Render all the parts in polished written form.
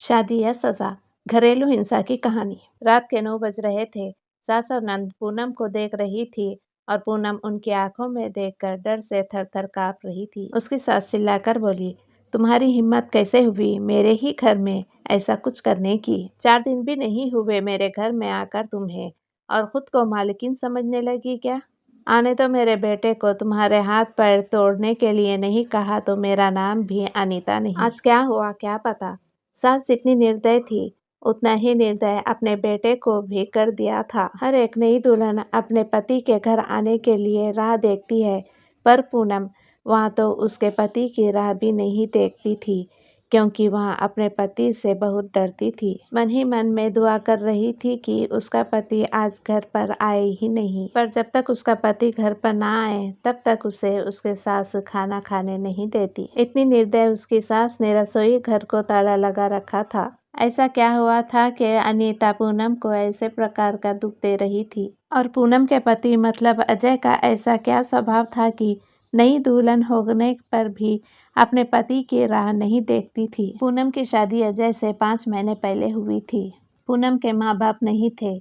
शादी या सजा, घरेलू हिंसा की कहानी। रात के 9 बज रहे थे। सास और नंद पूनम को देख रही थी और पूनम उनकी आंखों में देखकर डर से थर-थर काँप रही थी। उसकी सास चिल्लाकर बोली, तुम्हारी हिम्मत कैसे हुई मेरे ही घर में ऐसा कुछ करने की? 4 दिन भी नहीं हुए मेरे घर में आकर तुम्हें, और खुद को मालकिन समझने लगी क्या? आने तो मेरे बेटे को, तुम्हारे हाथ पैर तोड़ने के लिए नहीं कहा तो मेरा नाम भी अनीता नहीं। आज क्या हुआ क्या पता? सास जितनी निर्दय थी, उतना ही निर्दय अपने बेटे को भी कर दिया था। हर एक नई दुल्हन अपने पति के घर आने के लिए राह देखती है, पर पूनम वहाँ तो उसके पति की राह भी नहीं देखती थी, क्योंकि वह अपने पति से बहुत डरती थी। मन ही मन में दुआ कर रही थी कि उसका पति आज घर पर आए ही नहीं। पर जब तक उसका पति घर पर ना आए, तब तक उसे उसके सास खाना खाने नहीं देती। इतनी निर्दय उसकी सास ने रसोई घर को ताला लगा रखा था। ऐसा क्या हुआ था कि अनीता पूनम को ऐसे प्रकार का दुख दे रही थी? और पूनम के पति मतलब अजय का ऐसा क्या स्वभाव था कि नई दुल्हन होने पर भी अपने पति की राह नहीं देखती थी? पूनम की शादी अजय से 5 महीने पहले हुई थी। पूनम के माँ बाप नहीं थे।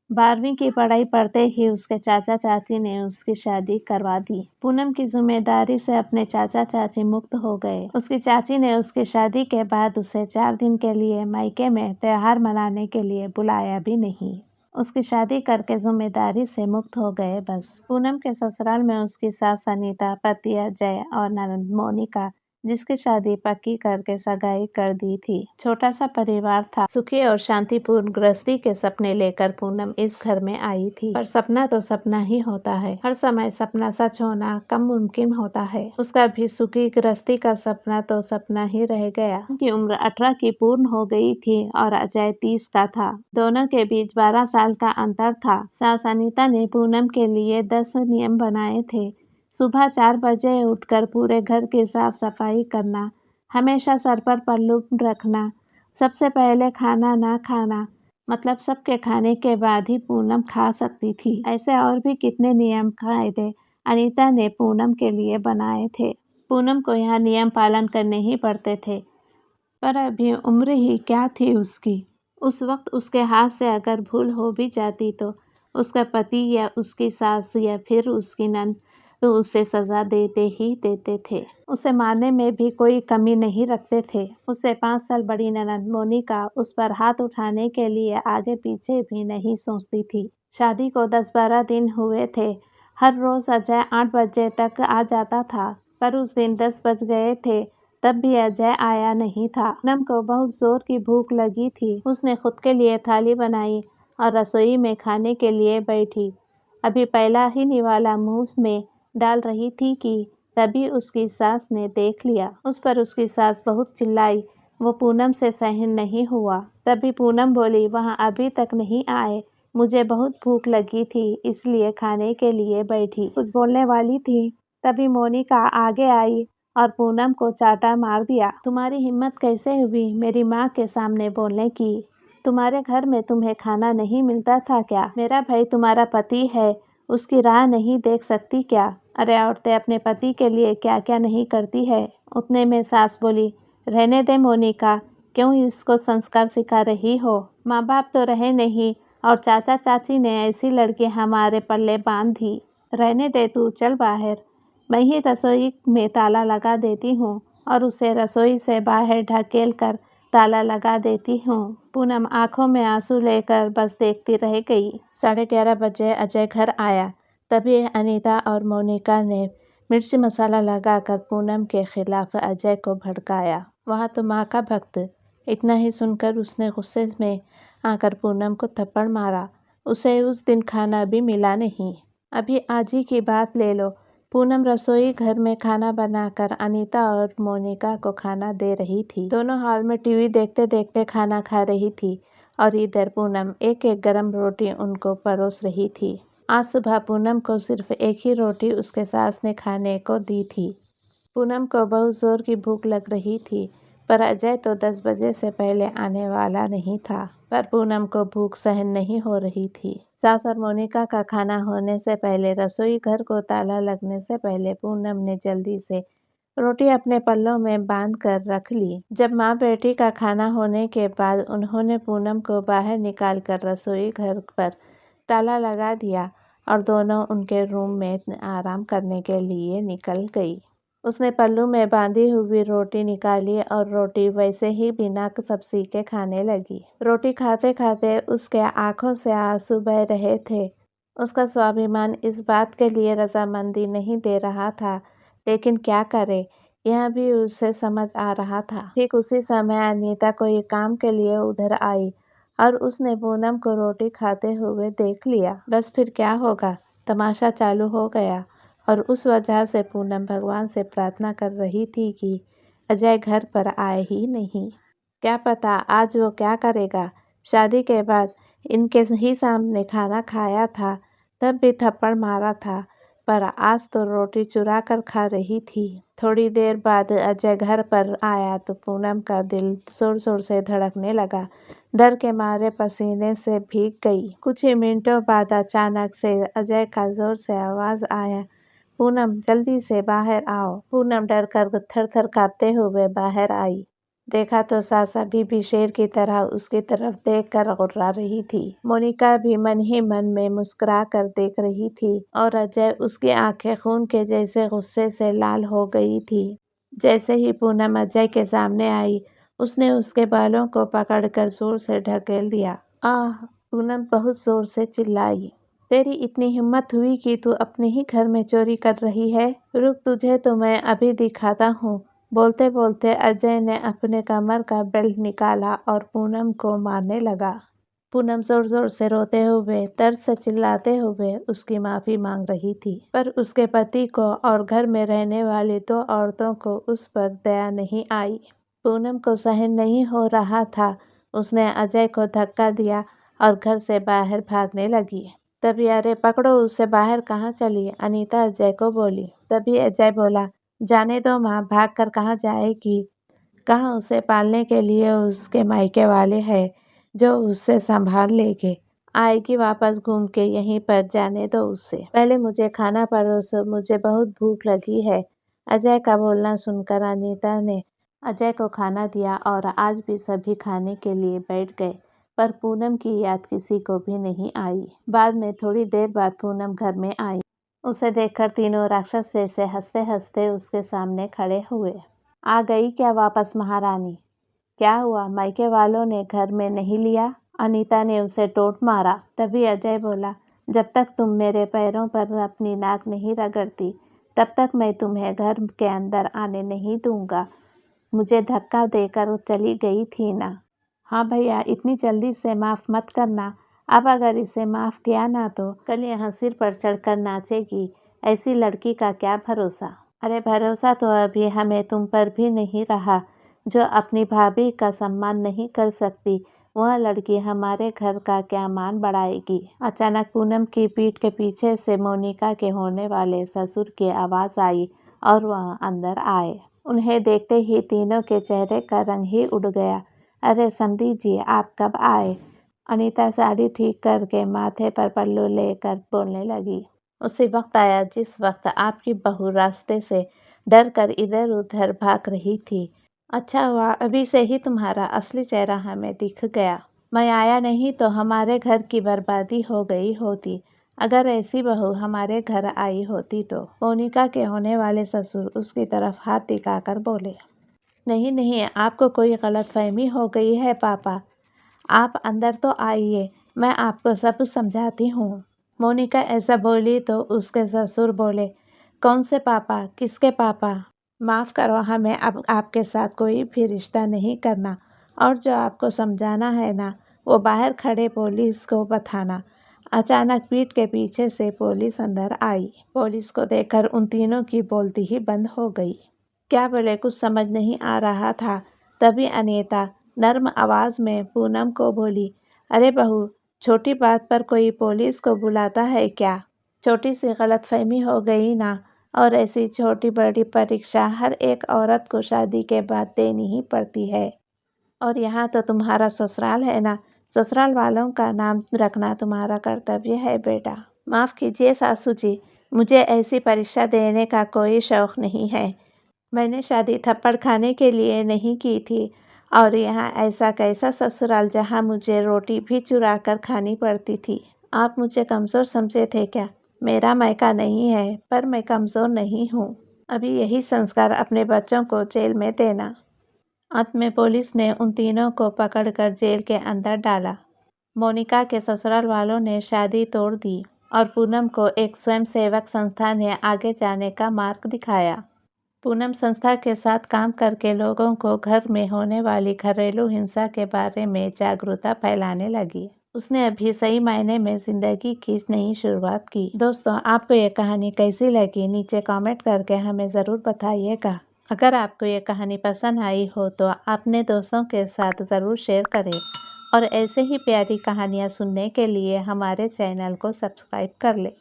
12वीं की पढ़ाई पढ़ते ही उसके चाचा चाची ने उसकी शादी करवा दी। पूनम की जिम्मेदारी से अपने चाचा चाची मुक्त हो गए। उसकी चाची ने उसकी शादी के बाद उसे 4 दिन के लिए मायके में त्योहार मनाने के लिए बुलाया भी नहीं। उसकी शादी करके जिम्मेदारी से मुक्त हो गए बस। पूनम के ससुराल में उसकी सास अनीता, पति अजय और ननद मोनिका, जिसकी शादी पक्की करके सगाई कर दी थी। छोटा सा परिवार था। सुखी और शांतिपूर्ण गृहस्थी के सपने लेकर पूनम इस घर में आई थी। पर सपना तो सपना ही होता है। हर समय सपना सच होना कम मुमकिन होता है। उसका भी सुखी गृहस्थी का सपना तो सपना ही रह गया। उनकी उम्र 18 की पूर्ण हो गई थी और अजय 30 का था। दोनों के बीच 12 साल का अंतर था। सास अनीता ने पूनम के लिए 10 नियम बनाए थे। सुबह 4 बजे उठकर पूरे घर की साफ सफाई करना, हमेशा सर पर पल्लू रखना, सबसे पहले खाना ना खाना, मतलब सबके खाने के बाद ही पूनम खा सकती थी। ऐसे और भी कितने नियम कायदे अनीता ने पूनम के लिए बनाए थे। पूनम को यह नियम पालन करने ही पड़ते थे, पर अभी उम्र ही क्या थी उसकी। उस वक्त उसके हाथ से अगर भूल हो भी जाती तो उसका पति या उसकी सास या फिर उसकी नंद तो उसे सजा देते ही देते थे। उसे मारने में भी कोई कमी नहीं रखते थे। उससे 5 साल बड़ी ननद मोनिका उस पर हाथ उठाने के लिए आगे पीछे भी नहीं सोचती थी। शादी को 10-12 दिन हुए थे। हर रोज अजय 8 बजे तक आ जाता था, पर उस दिन 10 बज गए थे तब भी अजय आया नहीं था। पूनम को बहुत जोर की भूख लगी थी। उसने खुद के लिए थाली बनाई और रसोई में खाने के लिए बैठी। अभी पहला ही निवाला मुंह में डाल रही थी कि तभी उसकी सास ने देख लिया। उस पर उसकी सास बहुत चिल्लाई। वो पूनम से सहन नहीं हुआ। तभी पूनम बोली, वहाँ अभी तक नहीं आए, मुझे बहुत भूख लगी थी इसलिए खाने के लिए बैठी। कुछ बोलने वाली थी, तभी मोनिका आगे आई और पूनम को चाटा मार दिया। तुम्हारी हिम्मत कैसे हुई मेरी माँ के सामने बोलने की? तुम्हारे घर में तुम्हें खाना नहीं मिलता था क्या? मेरा भाई तुम्हारा पति है, उसकी राह नहीं देख सकती क्या? अरे औरतें अपने पति के लिए क्या क्या नहीं करती है। उतने में सास बोली, रहने दे मोनिका, क्यों इसको संस्कार सिखा रही हो? माँ बाप तो रहे नहीं और चाचा चाची ने ऐसी लड़की हमारे पल्ले बांध दी। रहने दे तू, चल बाहर, मैं ही रसोई में ताला लगा देती हूँ और उसे रसोई से बाहर ढकेल कर ताला लगा देती हूँ। पूनम आंखों में आंसू लेकर बस देखती रह गई। 11:30 बजे अजय घर आया। तभी अनीता और मोनिका ने मिर्च मसाला लगाकर पूनम के खिलाफ अजय को भड़काया। वहाँ तो माँ का भक्त। इतना ही सुनकर उसने गुस्से में आकर पूनम को थप्पड़ मारा। उसे उस दिन खाना भी मिला नहीं। अभी आज ही की बात ले लो। पूनम रसोई घर में खाना बनाकर अनीता और मोनिका को खाना दे रही थी। दोनों हॉल में टीवी देखते देखते खाना खा रही थी और इधर पूनम एक एक गरम रोटी उनको परोस रही थी। आज सुबह पूनम को सिर्फ एक ही रोटी उसके सास ने खाने को दी थी। पूनम को बहुत जोर की भूख लग रही थी, पर अजय तो 10 बजे से पहले आने वाला नहीं था। पर पूनम को भूख सहन नहीं हो रही थी। सास और मोनिका का खाना होने से पहले, रसोई घर को ताला लगने से पहले पूनम ने जल्दी से रोटी अपने पल्लों में बांध कर रख ली। जब माँ बेटी का खाना होने के बाद उन्होंने पूनम को बाहर निकालकर रसोई घर पर ताला लगा दिया और दोनों उनके रूम में आराम करने के लिए निकल गई। उसने पल्लू में बांधी हुई रोटी निकाली और रोटी वैसे ही बिना सब्जी के खाने लगी। रोटी खाते खाते उसके आंखों से आंसू बह रहे थे। उसका स्वाभिमान इस बात के लिए रजामंदी नहीं दे रहा था, लेकिन क्या करे, यह भी उसे समझ आ रहा था। ठीक उसी समय अनीता कोई काम के लिए उधर आई और उसने पूनम को रोटी खाते हुए देख लिया। बस फिर क्या होगा, तमाशा चालू हो गया और उस वजह से पूनम भगवान से प्रार्थना कर रही थी कि अजय घर पर आए ही नहीं। क्या पता आज वो क्या करेगा। शादी के बाद इनके ही सामने खाना खाया था, तब भी थप्पड़ मारा था, पर आज तो रोटी चुरा कर खा रही थी। थोड़ी देर बाद अजय घर पर आया तो पूनम का दिल जोर जोर से धड़कने लगा। डर के मारे पसीने से भीग गई। कुछ ही मिनटों बाद अचानक से अजय का जोर से आवाज आया, पूनम जल्दी से बाहर आओ। पूनम डर कर थर थर कांपते हुए बाहर आई। देखा तो सासा भी शेर की तरह उसकी तरफ देखकर गुर्रा रही थी। मोनिका भी मन ही मन में मुस्कुरा कर देख रही थी और अजय उसकी आंखें खून के जैसे गुस्से से लाल हो गई थी। जैसे ही पूनम अजय के सामने आई, उसने उसके बालों को पकड़कर जोर से ढकेल दिया। आह! पूनम बहुत जोर से चिल्लाई। तेरी इतनी हिम्मत हुई कि तू अपने ही घर में चोरी कर रही है? रुक, तुझे तो मैं अभी दिखाता हूँ। बोलते बोलते अजय ने अपने कमर का बेल्ट निकाला और पूनम को मारने लगा। पूनम जोर जोर से रोते हुए, दर्द से चिल्लाते हुए उसकी माफी मांग रही थी, पर उसके पति को और घर में रहने वाली 2 औरतों को उस पर दया नहीं आई। पूनम को सहन नहीं हो रहा था। उसने अजय को धक्का दिया और घर से बाहर भागने लगी। तभी अरे पकड़ो उसे, बाहर कहाँ चली? अनीता अजय को बोली। तभी अजय बोला, जाने दो माँ, भाग कर कहाँ जाएगी? कहाँ उसे पालने के लिए उसके मायके वाले हैं जो उसे संभाल लेंगे। आएगी वापस घूम के, यहीं पर जाने दो उसे। पहले मुझे खाना परोसो, मुझे बहुत भूख लगी है। अजय का बोलना सुनकर अनीता ने अजय को खाना दिया और आज भी सभी खाने के लिए बैठ गए, पर पूनम की याद किसी को भी नहीं आई। बाद में थोड़ी देर बाद पूनम घर में आई। उसे देखकर तीनों राक्षस जैसे हंसते हंसते उसके सामने खड़े हुए। आ गई क्या वापस महारानी? क्या हुआ, मायके वालों ने घर में नहीं लिया? अनीता ने उसे टोंट मारा। तभी अजय बोला, जब तक तुम मेरे पैरों पर अपनी नाक नहीं रगड़ती, तब तक मैं तुम्हें घर के अंदर आने नहीं दूंगा। मुझे धक्का देकर चली गई थी ना? हाँ भैया, इतनी जल्दी से माफ मत करना। अब अगर इसे माफ किया ना तो कल यहाँ सिर पर चढ़कर नाचेगी। ऐसी लड़की का क्या भरोसा? अरे भरोसा तो अभी हमें तुम पर भी नहीं रहा। जो अपनी भाभी का सम्मान नहीं कर सकती, वह लड़की हमारे घर का क्या मान बढ़ाएगी? अचानक पूनम की पीठ के पीछे से मोनिका के होने वाले ससुर की आवाज आई और वह अंदर आए। उन्हें देखते ही तीनों के चेहरे का रंग ही उड़ गया। अरे समधी जी, आप कब आए? अनीता साड़ी ठीक करके माथे पर पल्लू लेकर बोलने लगी। उसी वक्त आया जिस वक्त आपकी बहू रास्ते से डर कर इधर उधर भाग रही थी। अच्छा हुआ अभी से ही तुम्हारा असली चेहरा हमें दिख गया। मैं आया नहीं तो हमारे घर की बर्बादी हो गई होती। अगर ऐसी बहू हमारे घर आई होती तो। मोनिका के होने वाले ससुर उसकी तरफ हाथ दिखाकर बोले। नहीं नहीं, आपको कोई गलतफहमी हो गई है पापा। आप अंदर तो आइए, मैं आपको सब समझाती हूँ। मोनिका ऐसा बोली तो उसके ससुर बोले, कौन से पापा, किसके पापा? माफ़ करो, हमें अब आपके साथ कोई भी रिश्ता नहीं करना और जो आपको समझाना है ना, वो बाहर खड़े पुलिस को बताना। अचानक पीठ के पीछे से पुलिस अंदर आई। पुलिस को देखकर उन तीनों की बोलती ही बंद हो गई। क्या बोले कुछ समझ नहीं आ रहा था। तभी अनीता नर्म आवाज़ में पूनम को बोली, अरे बहू, छोटी बात पर कोई पुलिस को बुलाता है क्या? छोटी सी गलतफहमी हो गई ना, और ऐसी छोटी बड़ी परीक्षा हर एक औरत को शादी के बाद देनी ही पड़ती है। और यहाँ तो तुम्हारा ससुराल है ना, ससुराल वालों का नाम रखना तुम्हारा कर्तव्य है बेटा। माफ़ कीजिए सासू जी, मुझे ऐसी परीक्षा देने का कोई शौक़ नहीं है। मैंने शादी थप्पड़ खाने के लिए नहीं की थी और यहाँ ऐसा कैसा ससुराल जहाँ मुझे रोटी भी चुरा कर खानी पड़ती थी। आप मुझे कमज़ोर समझे थे क्या? मेरा मायका नहीं है, पर मैं कमज़ोर नहीं हूँ। अभी यही संस्कार अपने बच्चों को जेल में देना। अंत में पुलिस ने उन तीनों को पकड़कर जेल के अंदर डाला। मोनिका के ससुराल वालों ने शादी तोड़ दी और पूनम को एक स्वयंसेवक संस्था ने आगे जाने का मार्ग दिखाया। पूनम संस्था के साथ काम करके लोगों को घर में होने वाली घरेलू हिंसा के बारे में जागरूकता फैलाने लगी। उसने अभी सही मायने में जिंदगी की नई शुरुआत की। दोस्तों, आपको ये कहानी कैसी लगी नीचे कमेंट करके हमें ज़रूर बताइएगा। अगर आपको ये कहानी पसंद आई हो तो अपने दोस्तों के साथ ज़रूर शेयर करें और ऐसे ही प्यारी कहानियाँ सुनने के लिए हमारे चैनल को सब्सक्राइब कर लें।